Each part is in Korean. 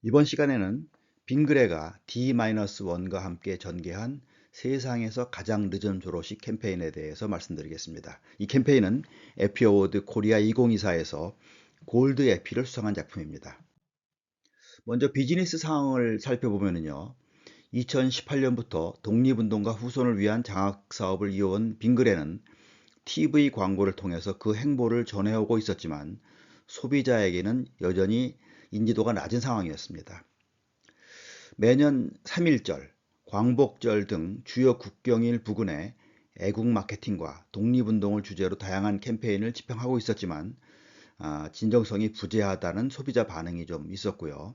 이번 시간에는 빙그레가 D-1과 함께 전개한 세상에서 가장 늦은 졸업식 캠페인에 대해서 말씀드리겠습니다. 이 캠페인은 에피 어워드 코리아 2024에서 골드 에피를 수상한 작품입니다. 먼저 비즈니스 상황을 살펴보면요. 2018년부터 독립운동가 후손을 위한 장학사업을 이어온 빙그레는 TV 광고를 통해서 그 행보를 전해오고 있었지만 소비자에게는 여전히 인지도가 낮은 상황이었습니다. 매년 3.1절, 광복절 등 주요 국경일 부근에 애국 마케팅과 독립운동을 주제로 다양한 캠페인을 집행하고 있었지만 진정성이 부재하다는 소비자 반응이 좀 있었고요.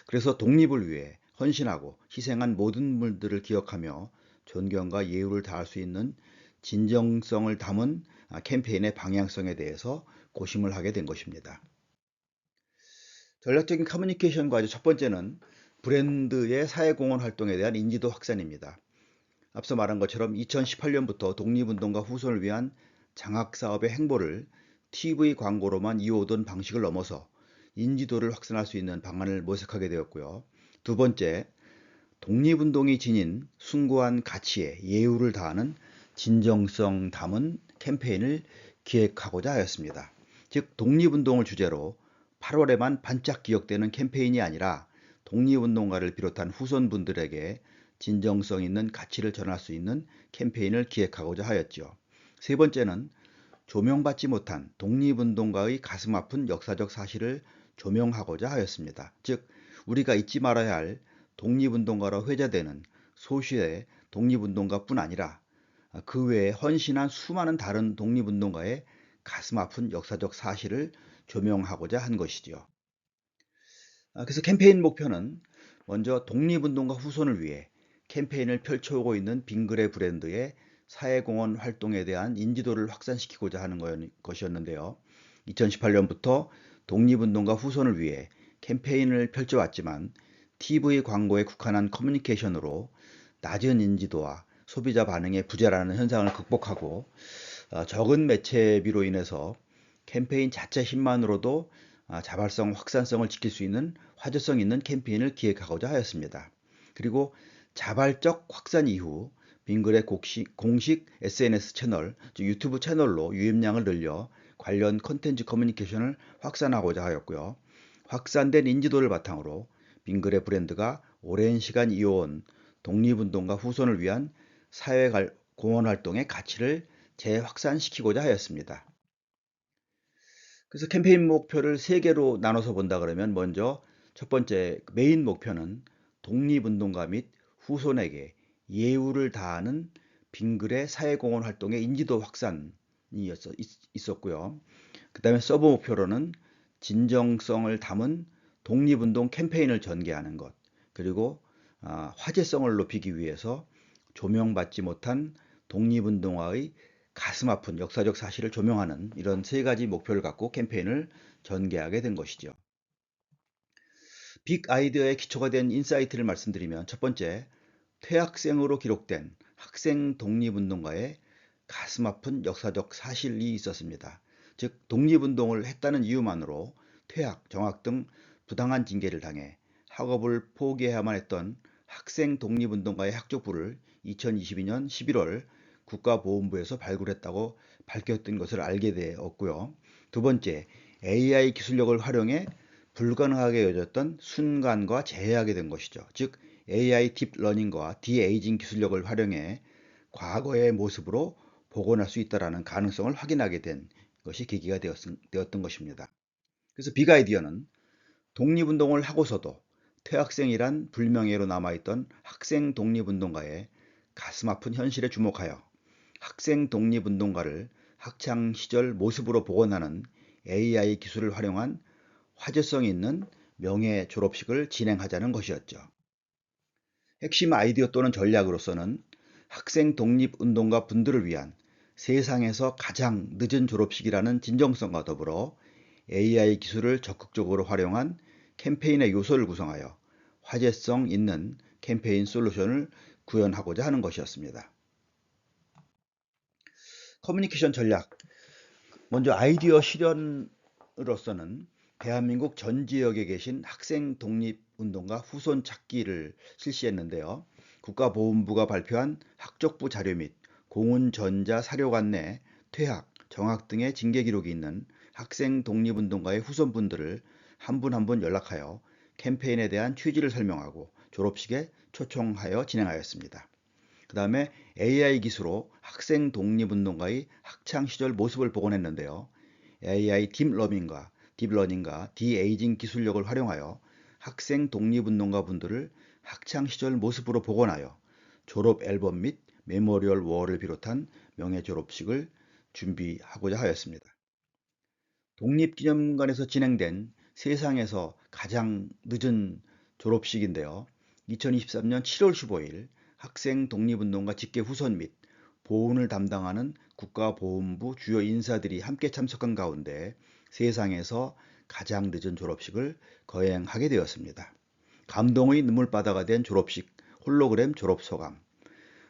그래서 독립을 위해 헌신하고 희생한 모든 분들을 기억하며 존경과 예우를 다할 수 있는 진정성을 담은 캠페인의 방향성에 대해서 고심을 하게 된 것입니다. 전략적인 커뮤니케이션 과제 첫 번째는 브랜드의 사회공헌 활동에 대한 인지도 확산입니다. 앞서 말한 것처럼 2018년부터 독립운동가 후손을 위한 장학사업의 행보를 TV 광고로만 이어오던 방식을 넘어서 인지도를 확산할 수 있는 방안을 모색하게 되었고요. 두 번째, 독립운동이 지닌 숭고한 가치에 예우를 다하는 진정성 담은 캠페인을 기획하고자 하였습니다. 즉, 독립운동을 주제로 8월에만 반짝 기억되는 캠페인이 아니라 독립운동가를 비롯한 후손분들에게 진정성 있는 가치를 전할 수 있는 캠페인을 기획하고자 하였죠. 세 번째는 조명받지 못한 독립운동가의 가슴 아픈 역사적 사실을 조명하고자 하였습니다. 즉, 우리가 잊지 말아야 할 독립운동가로 회자되는 소수의 독립운동가뿐 아니라 그 외에 헌신한 수많은 다른 독립운동가의 가슴 아픈 역사적 사실을 조명하고자 한 것이죠. 그래서 캠페인 목표는 먼저 독립운동가 후손을 위해 캠페인을 펼쳐오고 있는 빙그레 브랜드의 사회공헌 활동에 대한 인지도를 확산시키고자 하는 것이었는데요. 2018년부터 독립운동가 후손을 위해 캠페인을 펼쳐왔지만 TV 광고에 국한한 커뮤니케이션으로 낮은 인지도와 소비자 반응의 부재라는 현상을 극복하고 적은 매체비로 인해서 캠페인 자체 힘만으로도 자발성 확산성을 지킬 수 있는 화제성 있는 캠페인을 기획하고자 하였습니다. 그리고 자발적 확산 이후 빙글의 공식 SNS 채널, 즉 유튜브 채널로 유입량을 늘려 관련 콘텐츠 커뮤니케이션을 확산하고자 하였고요. 확산된 인지도를 바탕으로 빙글의 브랜드가 오랜 시간 이어온 독립운동가 후손을 위한 사회 공헌 활동의 가치를 재확산시키고자 하였습니다. 그래서 캠페인 목표를 세 개로 나눠서 본다 그러면 먼저 첫 번째 메인 목표는 독립운동가 및 후손에게 예우를 다하는 빙글의 사회공헌 활동의 인지도 확산이 있었고요. 그 다음에 서브 목표로는 진정성을 담은 독립운동 캠페인을 전개하는 것, 그리고 화제성을 높이기 위해서 조명받지 못한 독립운동가의 가슴 아픈 역사적 사실을 조명하는 이런 세 가지 목표를 갖고 캠페인을 전개하게 된 것이죠. 빅 아이디어의 기초가 된 인사이트를 말씀드리면 첫 번째, 퇴학생으로 기록된 학생 독립운동가의 가슴 아픈 역사적 사실이 있었습니다. 즉, 독립운동을 했다는 이유만으로 퇴학, 정학 등 부당한 징계를 당해 학업을 포기해야만 했던 학생 독립운동가의 학족부를 2022년 11월 국가보훈부에서 발굴했다고 밝혔던 것을 알게 되었고요. 두 번째, AI 기술력을 활용해 불가능하게 여겼던 순간과 재해하게 된 것이죠. 즉, AI 딥러닝과 디에이징 기술력을 활용해 과거의 모습으로 복원할 수 있다는 가능성을 확인하게 된 것이 계기가 되었던 것입니다. 그래서 빅 아이디어는 독립운동을 하고서도 퇴학생이란 불명예로 남아있던 학생 독립운동가의 가슴 아픈 현실에 주목하여 학생 독립운동가를 학창 시절 모습으로 복원하는 AI 기술을 활용한 화제성 있는 명예 졸업식을 진행하자는 것이었죠. 핵심 아이디어 또는 전략으로서는 학생 독립운동가 분들을 위한 세상에서 가장 늦은 졸업식이라는 진정성과 더불어 AI 기술을 적극적으로 활용한 캠페인의 요소를 구성하여 화제성 있는 캠페인 솔루션을 구현하고자 하는 것이었습니다. 커뮤니케이션 전략. 먼저 아이디어 실현으로서는 대한민국 전 지역에 계신 학생 독립운동가 후손 찾기를 실시했는데요. 국가보훈부가 발표한 학적부 자료 및 공훈전자 사료관 내 퇴학, 정학 등의 징계 기록이 있는 학생 독립운동가의 후손분들을 한 분 한 분 연락하여 캠페인에 대한 취지를 설명하고 졸업식에 초청하여 진행하였습니다. 그 다음에 AI 기술로 학생 독립운동가의 학창시절 모습을 복원했는데요. AI 딥러닝과 디에이징 기술력을 활용하여 학생 독립운동가 분들을 학창시절 모습으로 복원하여 졸업 앨범 및 메모리얼 월을 비롯한 명예 졸업식을 준비하고자 하였습니다. 독립기념관에서 진행된 세상에서 가장 늦은 졸업식인데요. 2023년 7월 15일 학생 독립운동가 직계 후손 및 보훈을 담당하는 국가보훈부 주요 인사들이 함께 참석한 가운데 세상에서 가장 늦은 졸업식을 거행하게 되었습니다. 감동의 눈물바다가 된 졸업식 홀로그램 졸업소감.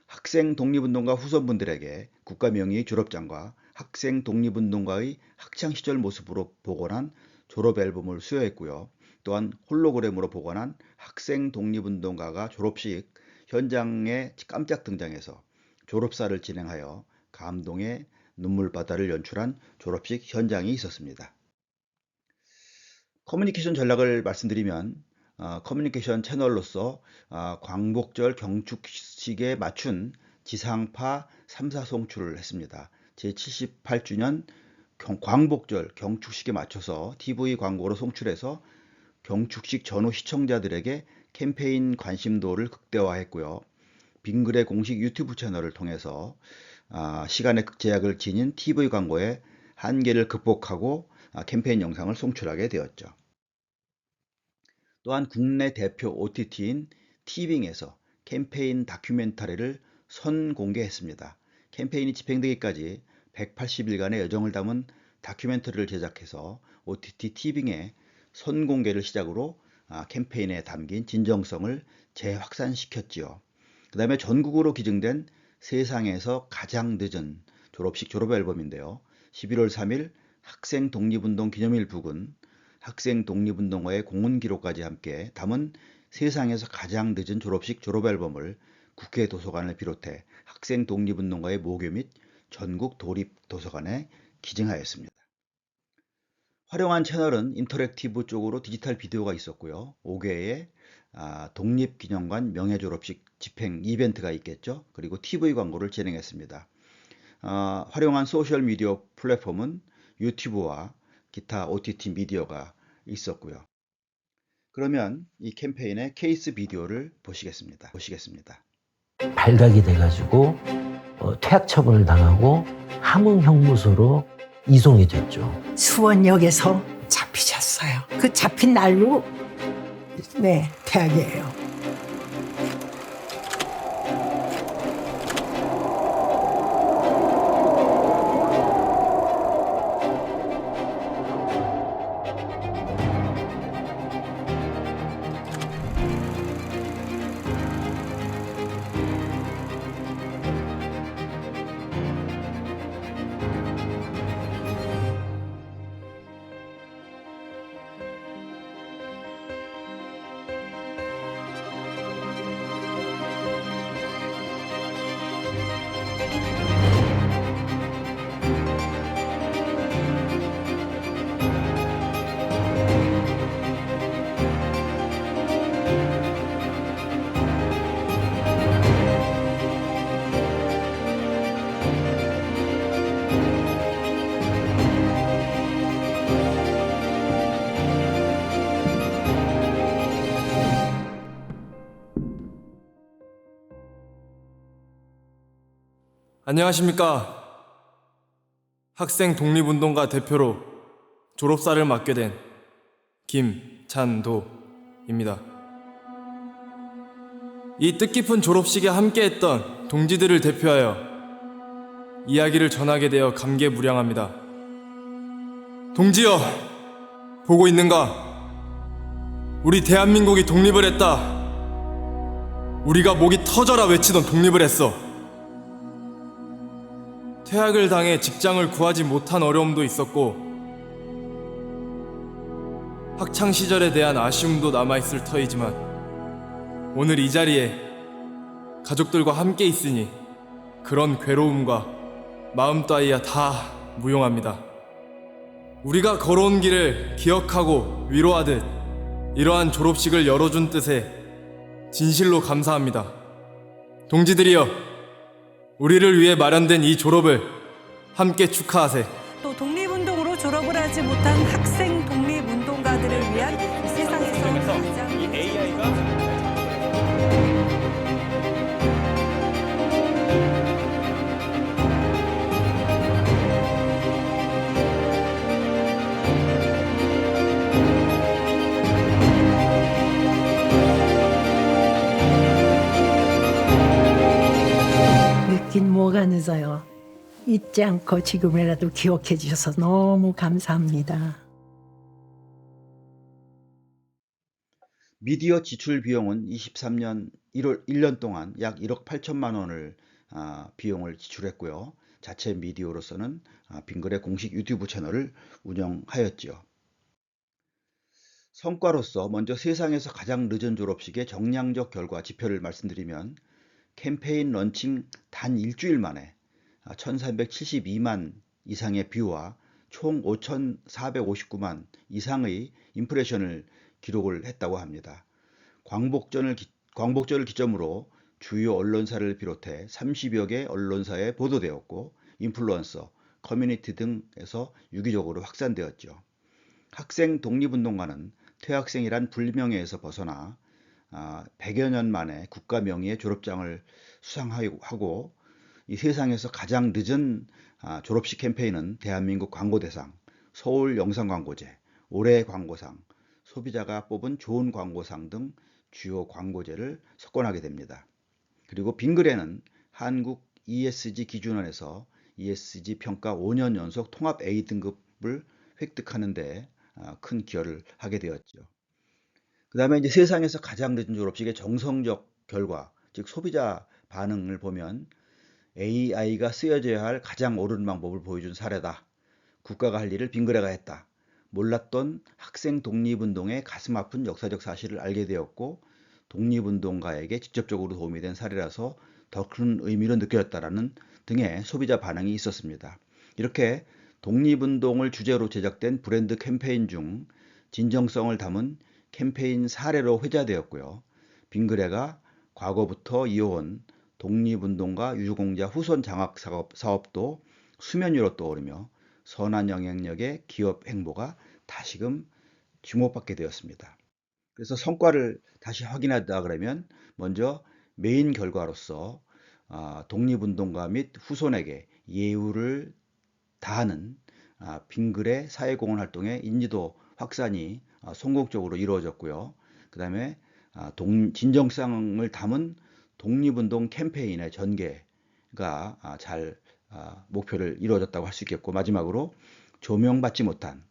학생 독립운동가 후손분들에게 국가명의의 졸업장과 학생 독립운동가의 학창시절 모습으로 복원한 졸업 앨범을 수여했고요. 또한 홀로그램으로 복원한 학생 독립운동가가 졸업식 현장에 깜짝 등장해서 졸업사를 진행하여 감동의 눈물바다를 연출한 졸업식 현장이 있었습니다. 커뮤니케이션 전략을 말씀드리면 커뮤니케이션 채널로서 광복절 경축식에 맞춘 지상파 3사 송출을 했습니다. 제78주년 광복절 경축식에 맞춰서 TV 광고로 송출해서 경축식 전후 시청자들에게 캠페인 관심도를 극대화했고요. 빙글의 공식 유튜브 채널을 통해서 시간의 제약을 지닌 TV 광고의 한계를 극복하고 캠페인 영상을 송출하게 되었죠. 또한 국내 대표 OTT인 티빙에서 캠페인 다큐멘터리를 선공개했습니다. 캠페인이 집행되기까지 180일간의 여정을 담은 다큐멘터리를 제작해서 OTT 티빙의 선공개를 시작으로 캠페인에 담긴 진정성을 재확산시켰지요. 그 다음에 전국으로 기증된 세상에서 가장 늦은 졸업식 졸업 앨범인데요. 11월 3일 학생 독립운동 기념일 부근 학생 독립운동가의 공헌 기록까지 함께 담은 세상에서 가장 늦은 졸업식 졸업 앨범을 국회 도서관을 비롯해 학생 독립운동가의 모교 및 전국 도립도서관에 기증하였습니다. 활용한 채널은 인터랙티브 쪽으로 디지털 비디오가 있었고요. 5개의 독립기념관 명예졸업식 집행 이벤트가 있겠죠. 그리고 TV 광고를 진행했습니다. 활용한 소셜미디어 플랫폼은 유튜브와 기타 OTT 미디어가 있었고요. 그러면 이 캠페인의 케이스 비디오를 보시겠습니다. 발각이 돼가지고 퇴학 처분을 당하고 함흥 형무소로 이송이 됐죠. 수원역에서 잡히셨어요. 그 잡힌 날로 퇴학이에요. 안녕하십니까. 학생 독립운동가 대표로 졸업사를 맡게 된 김찬도입니다. 이 뜻깊은 졸업식에 함께했던 동지들을 대표하여 이야기를 전하게 되어 감개무량합니다. 동지여, 보고 있는가? 우리 대한민국이 독립을 했다. 우리가 목이 터져라 외치던 독립을 했어. 퇴학을 당해 직장을 구하지 못한 어려움도 있었고 학창 시절에 대한 아쉬움도 남아있을 터이지만 오늘 이 자리에 가족들과 함께 있으니 그런 괴로움과 마음 따위야 다 무용합니다. 우리가 걸어온 길을 기억하고 위로하듯 이러한 졸업식을 열어준 뜻에 진실로 감사합니다. 동지들이여, 우리를 위해 마련된 이 졸업을 함께 축하하세. 또 독립운동으로 졸업을 하지 못한 학생 독립운동가들을 위한 세상에서 가장 느낀 뭐가 늦어요. 잊지 않고 지금이라도 기억해 주셔서 너무 감사합니다. 미디어 지출 비용은 23년 1년 동안 약 1억 8천만 원을 비용을 지출했고요. 자체 미디어로서는 빙글의 공식 유튜브 채널을 운영하였지요. 성과로서 먼저 세상에서 가장 늦은 졸업식의 정량적 결과 지표를 말씀드리면 캠페인 런칭 단 일주일 만에 1372만 이상의 뷰와 총 5459만 이상의 임프레션을 기록을 했다고 합니다. 광복절을 기점으로 주요 언론사를 비롯해 30여 개 언론사에 보도되었고 인플루언서, 커뮤니티 등에서 유기적으로 확산되었죠. 학생 독립운동가는 퇴학생이란 불명예에서 벗어나 100여 년 만에 국가 명의의 졸업장을 수상하고 이 세상에서 가장 늦은 졸업식 캠페인은 대한민국 광고대상, 서울영상광고제, 올해의 광고상, 소비자가 뽑은 좋은 광고상 등 주요 광고제를 석권하게 됩니다. 그리고 빙글에는 한국 ESG 기준원에서 ESG 평가 5년 연속 통합 A 등급을 획득하는 데 큰 기여를 하게 되었죠. 그 다음에 이제 세상에서 가장 늦은 졸업식의 정성적 결과, 즉 소비자 반응을 보면 AI가 쓰여져야 할 가장 옳은 방법을 보여준 사례다. 국가가 할 일을 빙그레가 했다. 몰랐던 학생 독립운동의 가슴 아픈 역사적 사실을 알게 되었고 독립운동가에게 직접적으로 도움이 된 사례라서 더 큰 의미로 느껴졌다라는 등의 소비자 반응이 있었습니다. 이렇게 독립운동을 주제로 제작된 브랜드 캠페인 중 진정성을 담은 캠페인 사례로 회자되었고요. 빙그레가 과거부터 이어온 독립운동가 유공자 후손 장학 사업도 수면 위로 떠오르며 선한 영향력의 기업 행보가 다시금 주목받게 되었습니다. 그래서 성과를 다시 확인하다 그러면 먼저 메인 결과로서 독립운동가 및 후손에게 예우를 다하는 빙글의 사회공헌 활동의 인지도 확산이 성공적으로 이루어졌고요. 그 다음에 진정성을 담은 독립운동 캠페인의 전개가 잘 목표를 이루어졌다고 할 수 있겠고, 마지막으로 조명받지 못한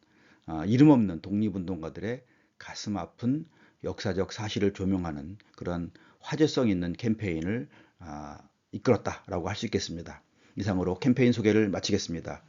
이름 없는 독립운동가들의 가슴 아픈 역사적 사실을 조명하는 그런 화제성 있는 캠페인을 이끌었다라고 할 수 있겠습니다. 이상으로 캠페인 소개를 마치겠습니다.